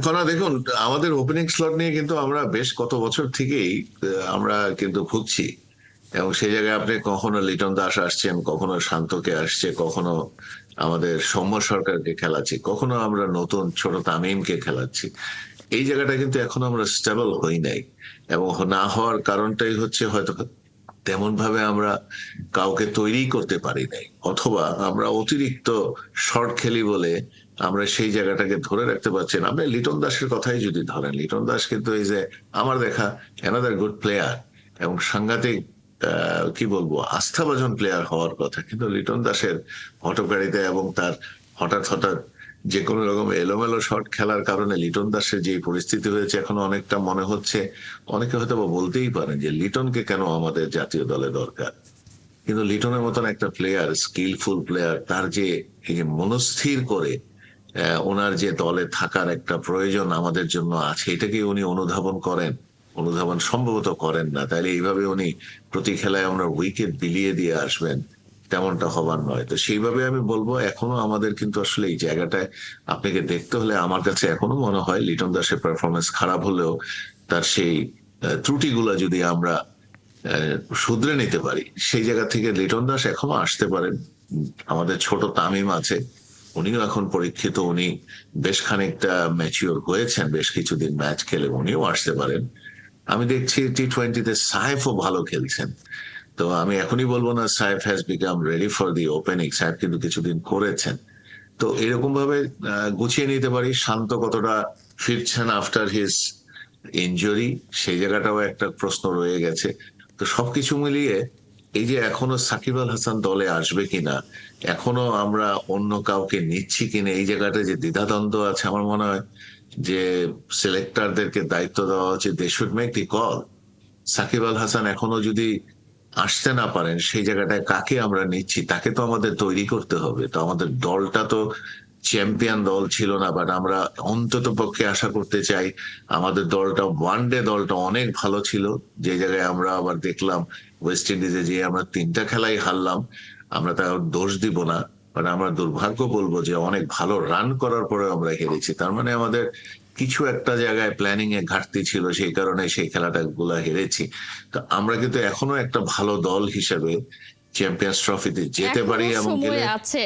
কনা দেখুন, আমাদের ওপেনিং স্লট নিয়ে কিন্তু আমরা বেশ কত বছর থেকেই আমরা কিন্তু ভুগছি। এবং সেই জায়গায় আপনি কখনো লিটন দাস আসছেন, কখনো শান্তকে আসছে, কখনো আমাদের সৌম্য সরকারকে খেলাচ্ছি, কখনো আমরা নতুন ছোট তামিমকে খেলাচ্ছি। এই জায়গাটা কিন্তু এখনো আমরা স্টেবল হই নাই। এবং না হওয়ার কারণটাই হচ্ছে হয়তো তেমন ভাবে আমরা কাউকে তৈরি করতে পারি নাই, অথবা আমরা অতিরিক্ত শর্ট খেলি বলে আমরা সেই জায়গাটাকে ধরে রাখতে পারছি না। আপনি লিটন দাসের কথাই যদি ধরেন, লিটন দাস কিন্তু এই যে আমার দেখা অ্যানাদার গুড প্লেয়ার এবং সাংঘাতিক কি বলবো আস্থাভাজন প্লেয়ার হওয়ার কথা, কিন্তু লিটন দাসের হঠকারিতা এবং তার হঠাৎ হঠাৎ যে কোনো রকম এলোমেলো শট খেলার কারণে লিটন দাসের যে পরিস্থিতি হয়েছে, এখনো অনেকটা মনে হচ্ছে অনেকে হয়তো বা বলতেই পারেন যে লিটনকে কেন আমাদের জাতীয় দলে দরকার। কিন্তু লিটনের মতন একটা প্লেয়ার, স্কিলফুল প্লেয়ার, তার যে এই যে মনস্থির করে ওনার যে দলে থাকার একটা প্রয়োজন আমাদের জন্য আছে, এটাকে উনি অনুধাবন করেন? অনুধাবন সম্ভবত করেন না। তাইলে এইভাবে উনি প্রতি খেলায় আমরা উইকেট বিলিয়ে দিয়ে আসবেন, তেমনটা হবার নয়। তো সেইভাবে আমি বলবো এখনো আমাদের কিন্তু আসলে এই জায়গাটায় আপনাকে দেখতে হলে আমার কাছে এখনো মনে হয় লিটন দাসের পারফরমেন্স খারাপ হলেও তার সেই ত্রুটিগুলা যদি আমরা আহ, শুধরে নিতে পারি, সেই জায়গা থেকে লিটন দাস এখনো আসতে পারেন। আমাদের ছোট তামিম আছে, উনিও এখন পরীক্ষিত, উনি বেশ খানিকটা ম্যাচিওর হয়েছেন, বেশ কিছুদিন ম্যাচ খেলে উনিও আসতে পারেন। আমি দেখছি T20-তে সাইফও ভালো খেলছেন। তো আমি এখনই বলবো না Saif has become ready for the opening, Saif কিন্তু কিছুদিন করেছেন। তো এরকম ভাবে গুছিয়ে নিতে পারি। শান্ত কতটা ফিরছেন আফটার হিজ ইনজুরি, সেই জায়গাটাও একটা প্রশ্ন রয়ে গেছে। তো সবকিছু মিলিয়ে এই যে এখনো সাকিব আল হাসান দলে আসবে কিনা, এখনো আমরা অন্য কাউকে নিচ্ছি কিনা, এই জায়গাটা যে দ্বিধাদ্বন্দ্ব আছে, আমার মনে হয় যে সিলেক্টরদেরকে দায়িত্ব দেওয়া উচিত, they should make the call. Shakib Al Hasan এখনো যদি আসতে না পারেন, সেই জায়গাটায় কাকে আমরা নিচ্ছি, তাকে তো আমাদের তৈরি করতে হবে। তো আমাদের দলটা তো চ্যাম্পিয়ন দল ছিল না, বাট আমরা অন্তত পক্ষে আশা করতে চাই আমাদের দলটা, ওয়ানডে দলটা অনেক ভালো ছিল। যে জায়গায় আমরা আবার দেখলাম ওয়েস্ট ইন্ডিজে যে আমরা 3টা খেলাই হারলাম, আমরা তার দোষ দিব না, বাট আমরা দুর্ভাগ্য বলবো যে অনেক ভালো রান করার পরে আমরা হেরেছি। তার মানে আমাদের কিছু একটা জায়গায় প্ল্যানিং এ ঘাটতি ছিল, সেই কারণে সেই খেলাটা গুলা হেরেছি। তো আমরা কিন্তু এখনো একটা ভালো দল হিসেবে চ্যাম্পিয়ন্স ট্রফিতে যেতে পারি এখনো এবং সময় গেলে আছে